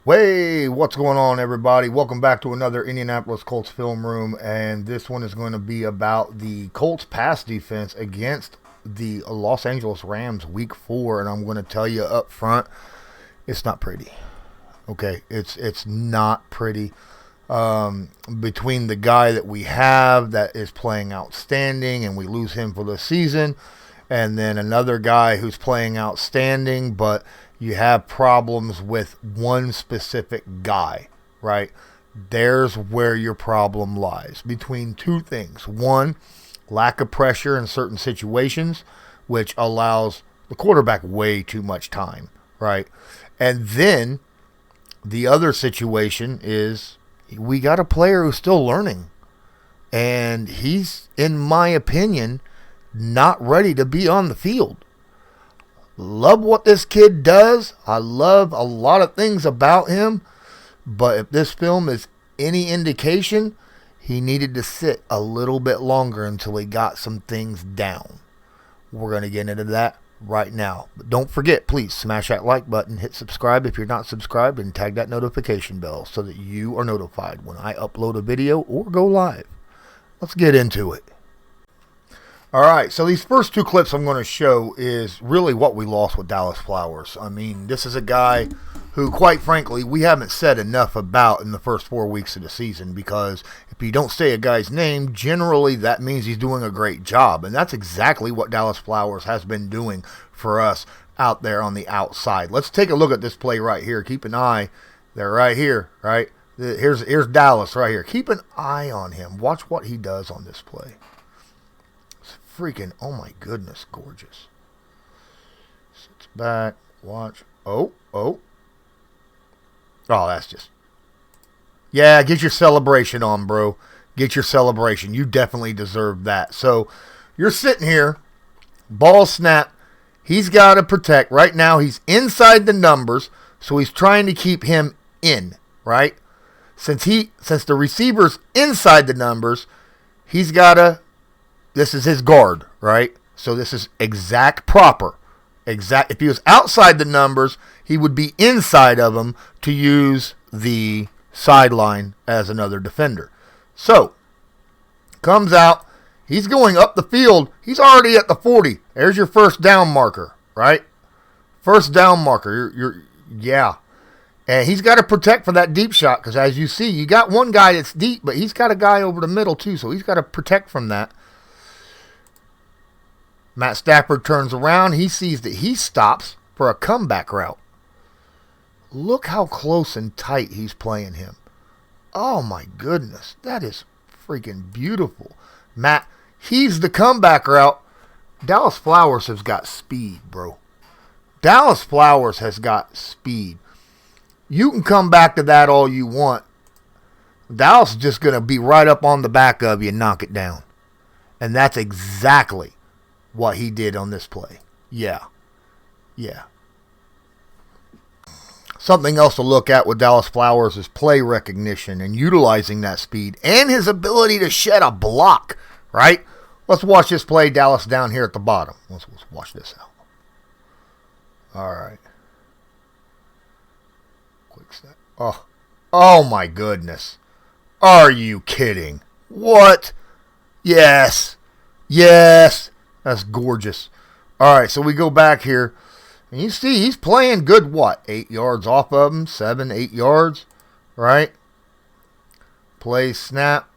Hey, what's going on, everybody? Welcome back to another Indianapolis Colts film room, and this one is going to be about the Colts pass defense against the Los Angeles Rams Week 4, and I'm going to tell you up front, it's not pretty. Okay, it's not pretty. Between the guy that we have that is playing outstanding, and we lose him for the season, and then another guy who's playing outstanding, but you have problems with one specific guy, right? There's where your problem lies. Between two things. One, lack of pressure in certain situations, which allows the quarterback way too much time, right? And then the other situation is we got a player who's still learning. And he's, in my opinion, not ready to be on the field. Love what this kid does. I love a lot of things about him. But if this film is any indication, he needed to sit a little bit longer until he got some things down. We're going to get into that right now. But don't forget, please smash that like button, hit subscribe if you're not subscribed, and tag that notification bell so that you are notified when I upload a video or go live. Let's get into it. All right, so these first two clips I'm going to show is really what we lost with Dallas Flowers. I mean, this is a guy who, quite frankly, we haven't said enough about in the first 4 weeks of the season, because if you don't say a guy's name, generally that means he's doing a great job. And that's exactly what Dallas Flowers has been doing for us out there on the outside. Let's take a look at this play right here. Keep an eye. They're right here, right? Here's Dallas right here. Keep an eye on him. Watch what he does on this play. Freaking, oh my goodness, gorgeous. Sits back, watch. Oh, that's just, yeah, get your celebration on, bro. Get your celebration. You definitely deserve that. So you're sitting here, ball snap. He's got to protect. Right now he's inside the numbers, so he's trying to keep him in, right? Since the receiver's inside the numbers, he's got to, this is his guard, right? So this is exact proper. Exact. If he was outside the numbers, he would be inside of them to use the sideline as another defender. So, comes out. He's going up the field. He's already at the 40. There's your first down marker, right? First down marker. Yeah. And he's got to protect for that deep shot, because as you see, you got one guy that's deep, but he's got a guy over the middle too, so he's got to protect from that. Matt Stafford turns around. He sees that he stops for a comeback route. Look how close and tight he's playing him. Oh my goodness. That is freaking beautiful. Matt, he's the comeback route. Dallas Flowers has got speed, bro. Dallas Flowers has got speed. You can come back to that all you want. Dallas is just going to be right up on the back of you and knock it down. And that's exactly what he did on this play. Yeah. Something else to look at with Dallas Flowers is play recognition and utilizing that speed and his ability to shed a block, right? Let's watch this play. Dallas down here at the bottom. Let's watch this out. All right. Quick snap. Oh my goodness. Are you kidding? What? Yes. That's gorgeous. All right, so we go back here. And you see he's playing good, 8 yards off of him? 7, 8 yards, right? Play, snap.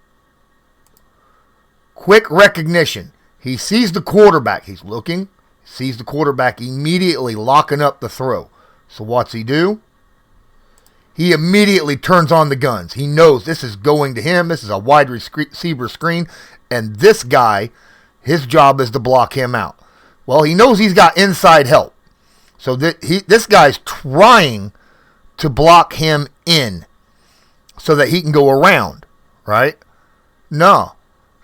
Quick recognition. He sees the quarterback. He's looking. Sees the quarterback immediately locking up the throw. So what's he do? He immediately turns on the guns. He knows this is going to him. This is a wide receiver screen. And this guy, his job is to block him out. Well, he knows he's got inside help. So this guy's trying to block him in so that he can go around, right? No.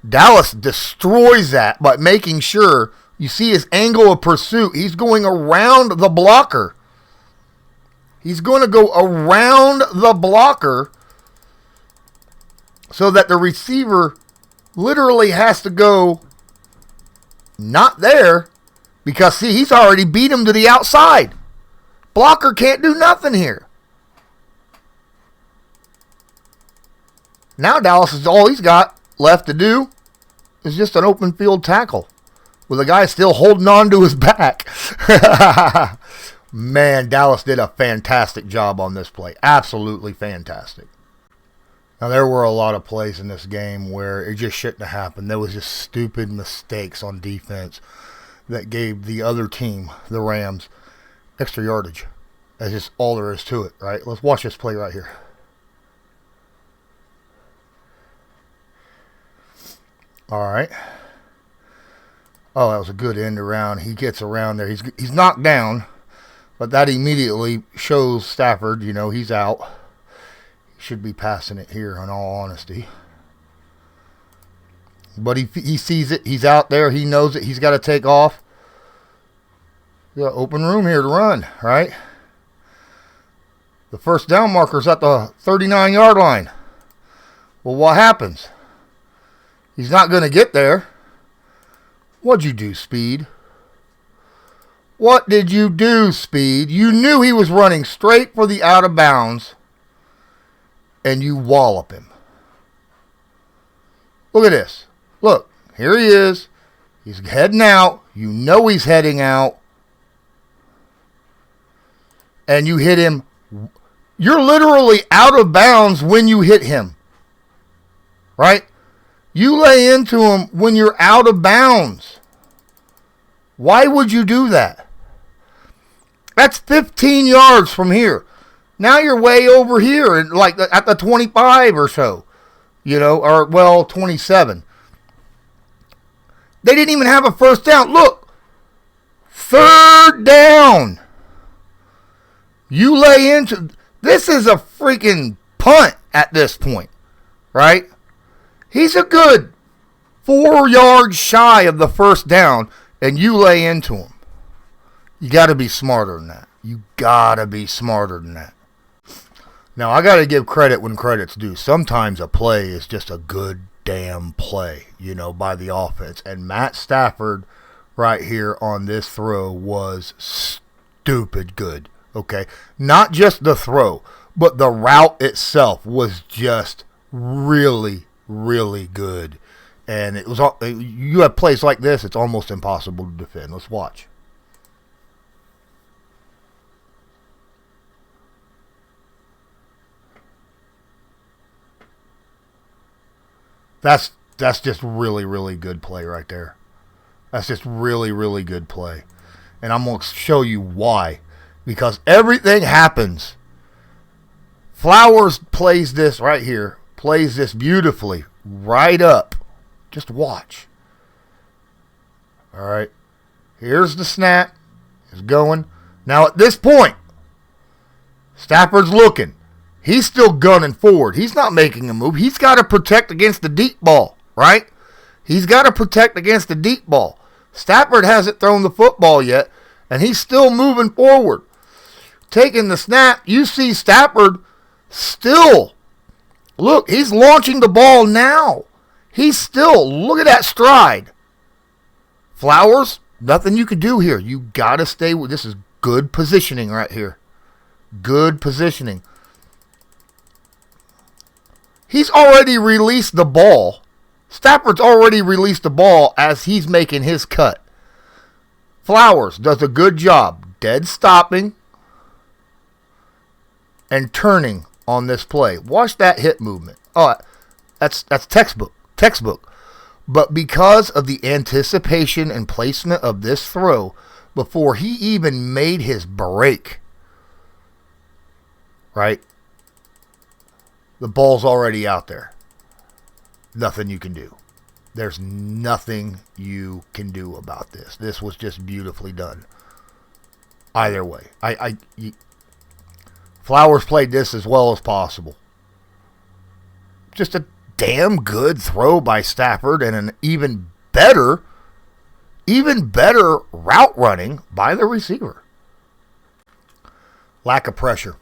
Dallas destroys that by making sure you see his angle of pursuit. He's going around the blocker. He's going to go around the blocker so that the receiver literally has to go not there, because, see, he's already beat him to the outside. Blocker can't do nothing here. Now Dallas is all he's got left to do is just an open field tackle with a guy still holding on to his back. Man, Dallas did a fantastic job on this play. Absolutely fantastic. Now, there were a lot of plays in this game where it just shouldn't have happened. There was just stupid mistakes on defense that gave the other team, the Rams, extra yardage. That's just all there is to it, right? Let's watch this play right here. All right. Oh, that was a good end around. He gets around there. He's knocked down, but that immediately shows Stafford, he's out. He should be passing it here, in all honesty. But he sees it. He's out there. He knows it. He's got to take off. You got open room here to run, right? The first down marker's at the 39-yard line. Well, what happens? He's not going to get there. What'd you do, Speed? What did you do, Speed? You knew he was running straight for the out of bounds, and you wallop him. Look at this. Look, here he is. He's heading out. You know he's heading out. And you hit him. You're literally out of bounds when you hit him. Right? You lay into him when you're out of bounds. Why would you do that? That's 15 yards from here. Now you're way over here, like at the 25 or so. 27. They didn't even have a first down. Look. Third down. You lay into... This is a freaking punt at this point. Right? He's a good 4 yards shy of the first down, and you lay into him. You got to be smarter than that. You got to be smarter than that. Now, I got to give credit when credit's due. Sometimes a play is just a good damn play, by the offense. And Matt Stafford right here on this throw was stupid good, okay? Not just the throw, but the route itself was just really, really good. And you have plays like this, it's almost impossible to defend. Let's watch. That's just really, really good play right there. That's just really, really good play. And I'm going to show you why. Because everything happens. Flowers plays this right here. Plays this beautifully. Right up. Just watch. All right. Here's the snap. It's going. Now at this point, Stafford's looking. He's still gunning forward. He's not making a move. He's got to protect against the deep ball, right? He's got to protect against the deep ball. Stafford hasn't thrown the football yet, and he's still moving forward. Taking the snap, you see Stafford still. Look, he's launching the ball now. He's still, look at that stride. Flowers, nothing you can do here. You got to stay with, this is good positioning right here. Good positioning. He's already released the ball. Stafford's already released the ball as he's making his cut. Flowers does a good job dead stopping and turning on this play. Watch that hip movement. Oh, that's textbook. But because of the anticipation and placement of this throw, before he even made his break, right? The ball's already out there. Nothing you can do. There's nothing you can do about this. This was just beautifully done. Either way. Flowers played this as well as possible. Just a damn good throw by Stafford and an even better route running by the receiver. Lack of pressure.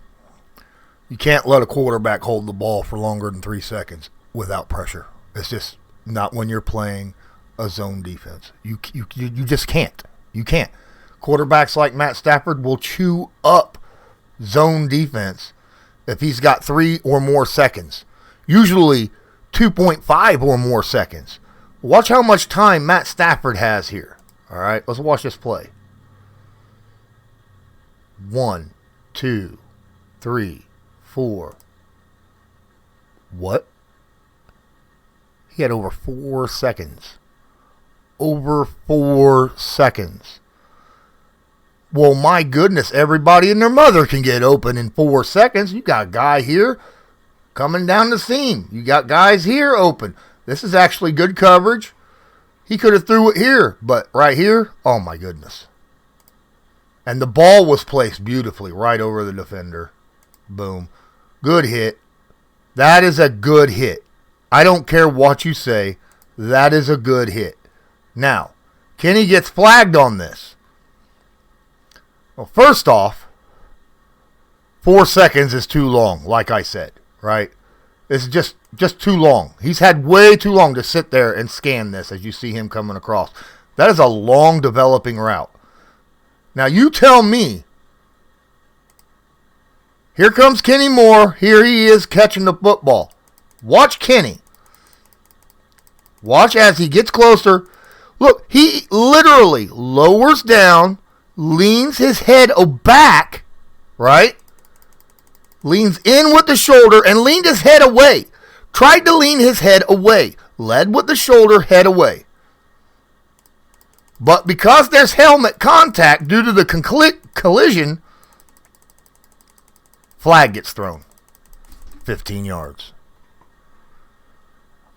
You can't let a quarterback hold the ball for longer than 3 seconds without pressure. It's just not when you're playing a zone defense. You just can't. You can't. Quarterbacks like Matt Stafford will chew up zone defense if he's got 3 or more seconds. Usually 2.5 or more seconds. Watch how much time Matt Stafford has here. All right, let's watch this play. 1, 2, 3, 4. What? He had over 4 seconds. Over 4 seconds. Well, my goodness, everybody and their mother can get open in 4 seconds. You got a guy here coming down the seam. You got guys here open. This is actually good coverage. He could have threw it here, but right here, oh my goodness. And the ball was placed beautifully right over the defender. Boom. Good hit. That is a good hit. I don't care what you say. That is a good hit. Now, Kenny gets flagged on this. Well, first off, 4 seconds is too long, like I said, right? It's just too long. He's had way too long to sit there and scan this as you see him coming across. That is a long developing route. Now, you tell me. Here comes Kenny Moore. Here he is catching the football. Watch Kenny. Watch as he gets closer. Look, he literally lowers down, leans his head back, right? Leans in with the shoulder and leaned his head away. Tried to lean his head away. Led with the shoulder, head away. But because there's helmet contact due to the collision, flag gets thrown. 15 yards.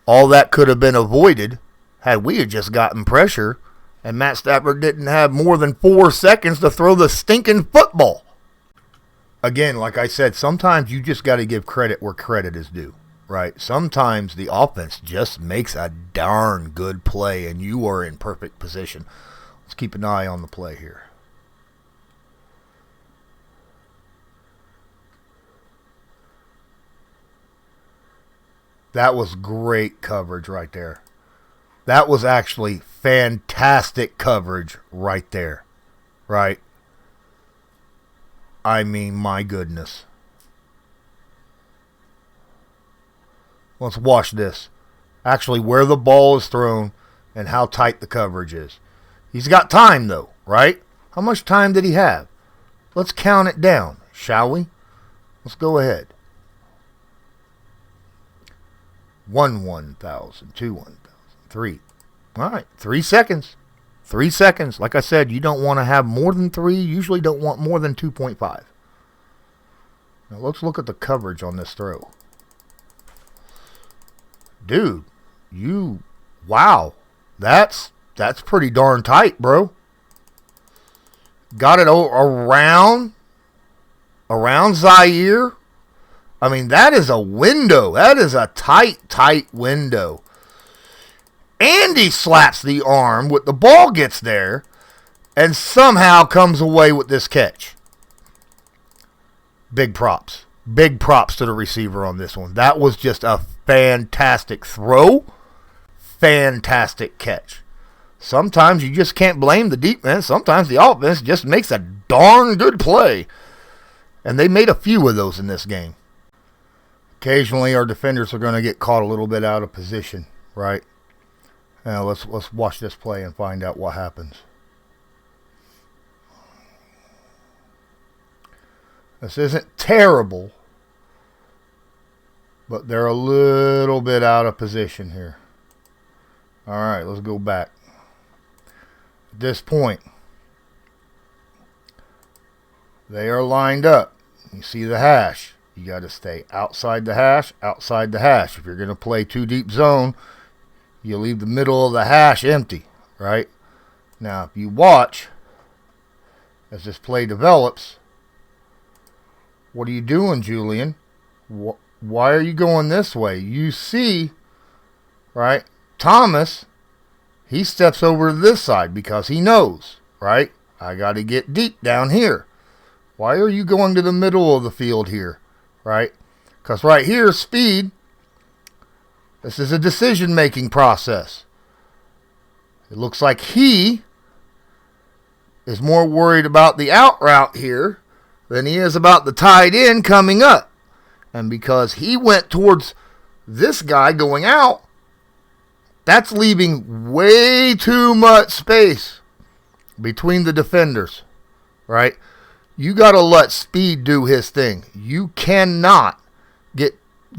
All that could have been avoided had we had just gotten pressure and Matt Stafford didn't have more than 4 seconds to throw the stinking football. Again, like I said, sometimes you just got to give credit where credit is due, right? Sometimes the offense just makes a darn good play and you are in perfect position. Let's keep an eye on the play here. That was great coverage right there. That was actually fantastic coverage right there, right? I mean, my goodness. Let's watch this. Actually, where the ball is thrown and how tight the coverage is. He's got time, though, right? How much time did he have? Let's count it down, shall we? Let's go ahead. 1,000, 2, 1,000, 3. All right, 3 seconds. 3 seconds. Like I said, you don't want to have more than 3. You usually don't want more than 2.5. Now let's look at the coverage on this throw. Dude, wow. That's pretty darn tight, bro. Got it around Zaire. I mean, that is a window. That is a tight window. Andy slaps the arm with the ball gets there and somehow comes away with this catch. Big props. Big props to the receiver on this one. That was just a fantastic throw. Fantastic catch. Sometimes you just can't blame the defense. Sometimes the offense just makes a darn good play. And they made a few of those in this game. Occasionally our defenders are going to get caught a little bit out of position, right? Now let's watch this play and find out what happens. This isn't terrible, but they're a little bit out of position here. All right, let's go back. At this point, they are lined up. You see the hash. You got to stay outside the hash, outside the hash. If you're going to play too deep zone, you leave the middle of the hash empty, right? Now, if you watch as this play develops, what are you doing, Julian? Why are you going this way? You see, right? Thomas, he steps over to this side because he knows, right? I got to get deep down here. Why are you going to the middle of the field here, right? Because right here, speed. This is a decision-making process. It looks like he is more worried about the out route here than he is about the tight end coming up. And because he went towards This guy going out, that's leaving way too much space between the defenders, right? You got to let speed do his thing. You cannot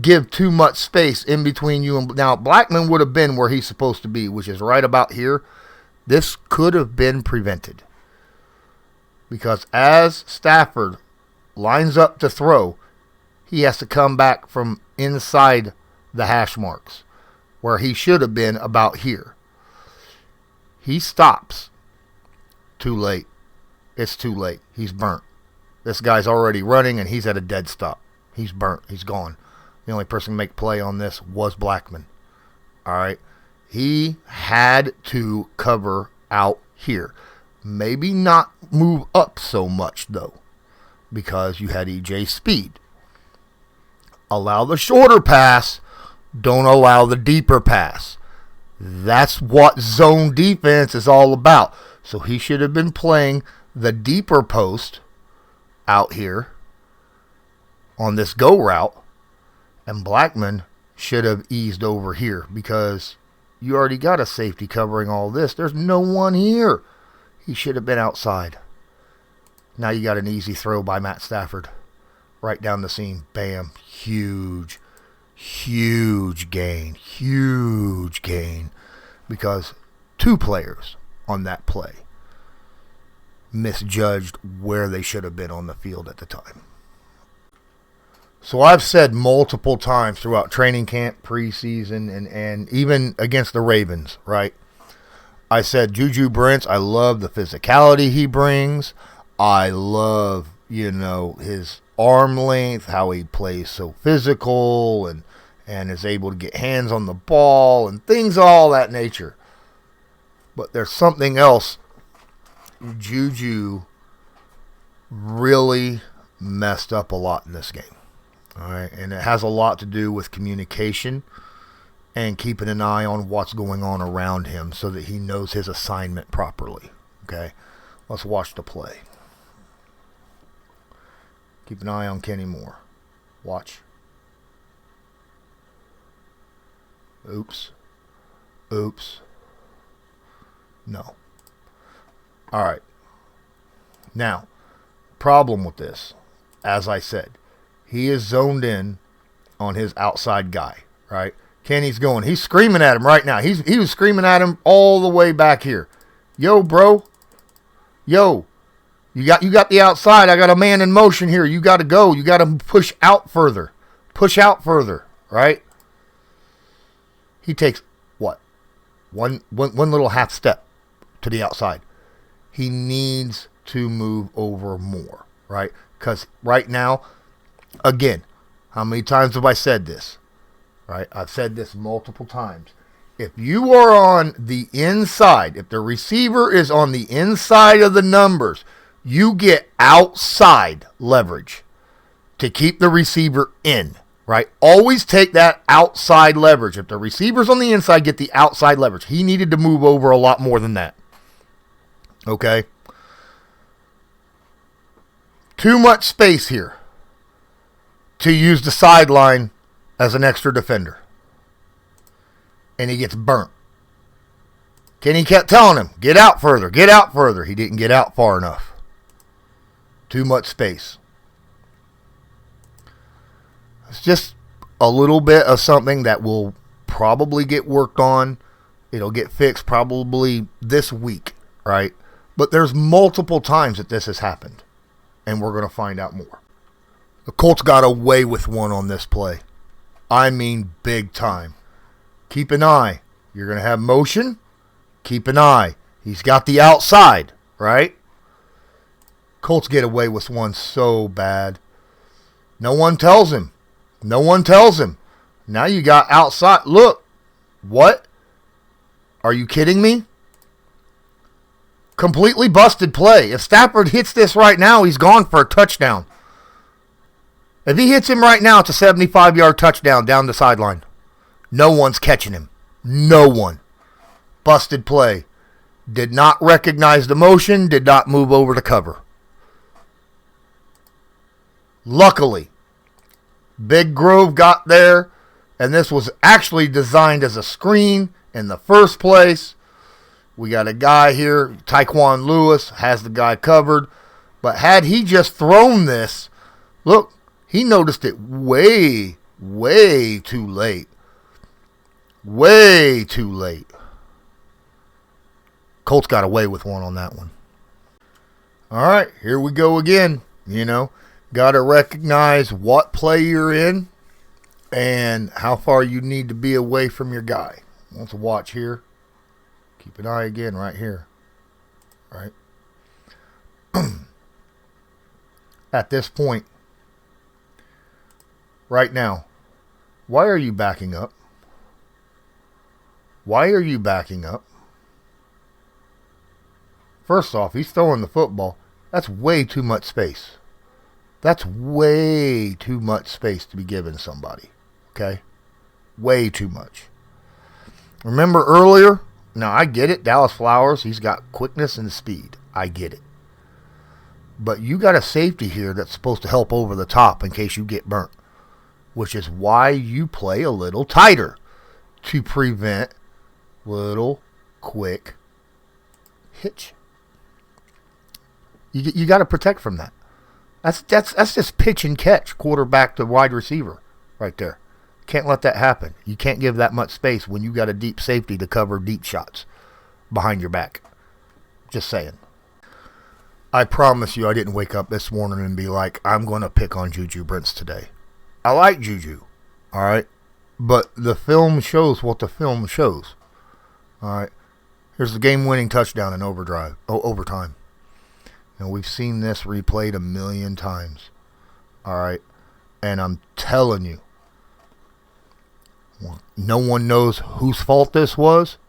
give too much space in between you and... Now, Blackman would have been where he's supposed to be, which is right about here. This could have been prevented. Because as Stafford lines up to throw, he has to come back from inside the hash marks, where he should have been about here. He stops. Too late. It's too late. He's burnt. This guy's already running, and he's at a dead stop. He's burnt. He's gone. The only person to make play on this was Blackman. All right. He had to cover out here. Maybe not move up so much, though, because you had EJ Speed. Allow the shorter pass. Don't allow the deeper pass. That's what zone defense is all about. So he should have been playing the deeper post out here on this go route. And Blackman should have eased over here because you already got a safety covering all this. There's no one here. He should have been outside. Now you got an easy throw by Matt Stafford. Right down the seam. Bam. Huge. Huge gain. Huge gain. Because two players on that play misjudged where they should have been on the field at the time. So I've said multiple times throughout training camp, preseason, and even against the Ravens, right? I said Juju Brents, I love the physicality he brings. I love, his arm length, how he plays so physical and is able to get hands on the ball and things of all that nature. But there's something else Juju really messed up a lot in this game. All right, and it has a lot to do with communication and keeping an eye on what's going on around him so that he knows his assignment properly. Okay, let's watch the play. Keep an eye on Kenny Moore. Watch. Oops. No. All right. Now, problem with this, as I said, he is zoned in on his outside guy, right? Kenny's going. He's screaming at him right now. He was screaming at him all the way back here. Yo, bro. Yo. You got the outside. I got a man in motion here. You got to go. You got to push out further. Push out further, right? He takes what? One little half step to the outside. He needs to move over more, right? Because right now, again, how many times have I said this? Right? I've said this multiple times. If you are on the inside, if the receiver is on the inside of the numbers, you get outside leverage to keep the receiver in, right? Always take that outside leverage. If the receiver's on the inside, get the outside leverage. He needed to move over a lot more than that. Okay? Too much space here to use the sideline as an extra defender. And he gets burnt. Kenny kept telling him, get out further, get out further. He didn't get out far enough. Too much space. It's just a little bit of something that will probably get worked on. It'll get fixed probably this week, right? But there's multiple times that this has happened. And we're going to find out more. The Colts got away with one on this play. I mean big time. Keep an eye. You're going to have motion. Keep an eye. He's got the outside, right? Colts get away with one so bad. No one tells him. No one tells him. Now you got outside. Look. What? Are you kidding me? Completely busted play. If Stafford hits this right now, he's gone for a touchdown. If he hits him right now, it's a 75-yard touchdown down the sideline. No one's catching him. No one. Busted play. Did not recognize the motion. Did not move over to cover. Luckily, Big Grove got there And this was actually designed as a screen in the first place. We got a guy here, Tyquan Lewis, has the guy covered. But had he just thrown this, look, he noticed it way, way too late. Way too late. Colts got away with one on that one. All right, here we go again. Got to recognize what play you're in and how far you need to be away from your guy. Let's watch here. Keep an eye again right here. All right. At this point, right now, why are you backing up? Why are you backing up? First off, he's throwing the football. That's way too much space. That's way too much space to be given somebody. Okay? Way too much. Remember earlier? Now, I get it. Dallas Flowers, he's got quickness and speed. I get it. But you got a safety here that's supposed to help over the top in case you get burnt. Which is why you play a little tighter. To prevent little quick hitch. You got to protect from that. That's just pitch and catch, quarterback to wide receiver right there. Can't let that happen. You can't give that much space when you got a deep safety to cover deep shots behind your back. Just saying. I promise you I didn't wake up this morning and be like, I'm going to pick on Juju Brents today. I like Juju, all right? But the film shows what the film shows, all right? Here's the game-winning touchdown in overtime. We've seen this replayed a million times, all right? And I'm telling you, no one knows whose fault this was.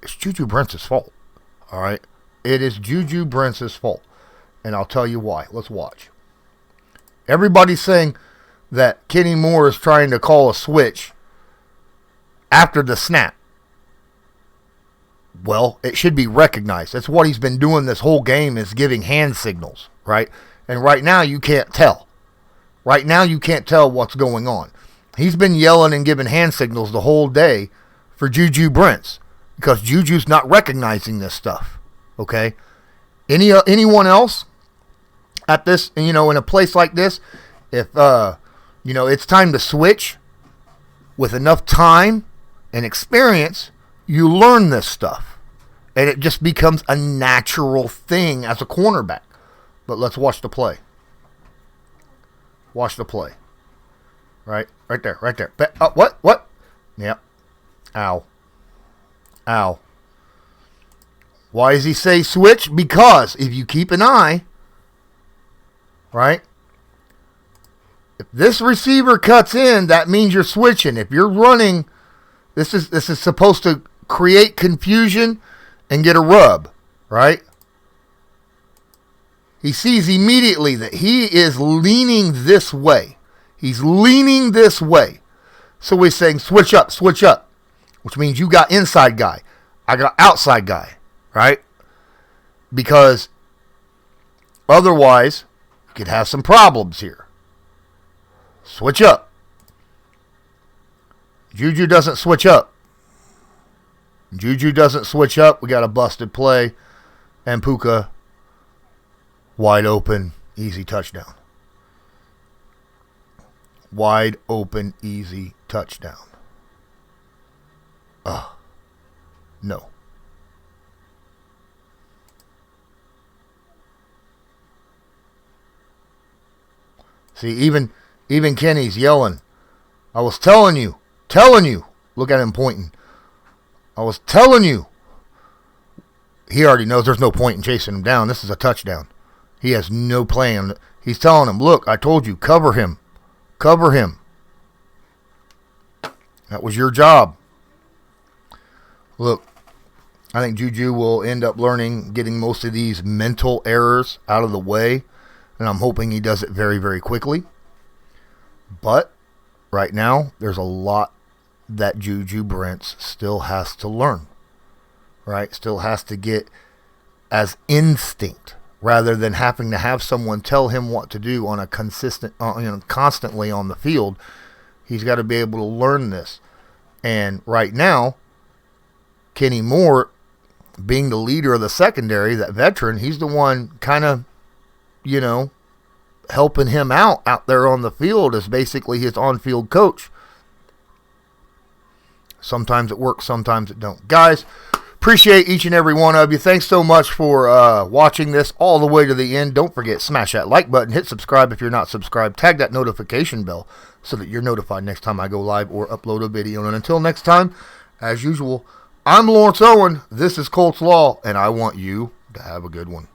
It's Juju Brents' fault, all right? It is Juju Brents' fault. And I'll tell you why. Let's watch. Everybody's saying that Kenny Moore is trying to call a switch after the snap. Well, it should be recognized. That's what he's been doing this whole game, is giving hand signals, right? And right now you can't tell. Right now you can't tell what's going on. He's been yelling and giving hand signals the whole day for Juju Brents because Juju's not recognizing this stuff, okay? Anyone else at this, in a place like this, if, it's time to switch with enough time and experience, you learn this stuff. And it just becomes a natural thing as a cornerback. But let's watch the play. Watch the play. Right there. What? Yep. Ow. Why does he say switch? Because if you keep an eye, right? If this receiver cuts in, that means you're switching. If you're running, this is supposed to create confusion and get a rub, right? He sees immediately that he is leaning this way. He's leaning this way. So he's saying switch up, which means you got inside guy. I got outside guy, right? Because otherwise, you could have some problems here. Switch up. Juju doesn't switch up. We got a busted play. And Puka, wide open, easy touchdown. Wide open, easy touchdown. No. See, even Kenny's yelling. I was telling you. Look at him pointing. I was telling you. He already knows there's no point in chasing him down. This is a touchdown. He has no plan. He's telling him, look, I told you, cover him. That was your job. Look, I think Juju will end up learning, getting most of these mental errors out of the way. And I'm hoping he does it very, very quickly. But right now, there's a lot that Juju Brents still has to learn. Right? Still has to get as instinct rather than having to have someone tell him what to do on a constantly on the field. He's got to be able to learn this. And right now, Kenny Moore, being the leader of the secondary, that veteran, he's the one kind of, helping him out there on the field as basically his on-field coach. Sometimes it works, sometimes it don't. Guys, appreciate each and every one of you. Thanks so much for watching this all the way to the end. Don't forget, smash that like button, hit subscribe if you're not subscribed, tag that notification bell so that you're notified next time I go live or upload a video. And until next time, as usual, I'm Lawrence Owen, this is Colts Law, and I want you to have a good one.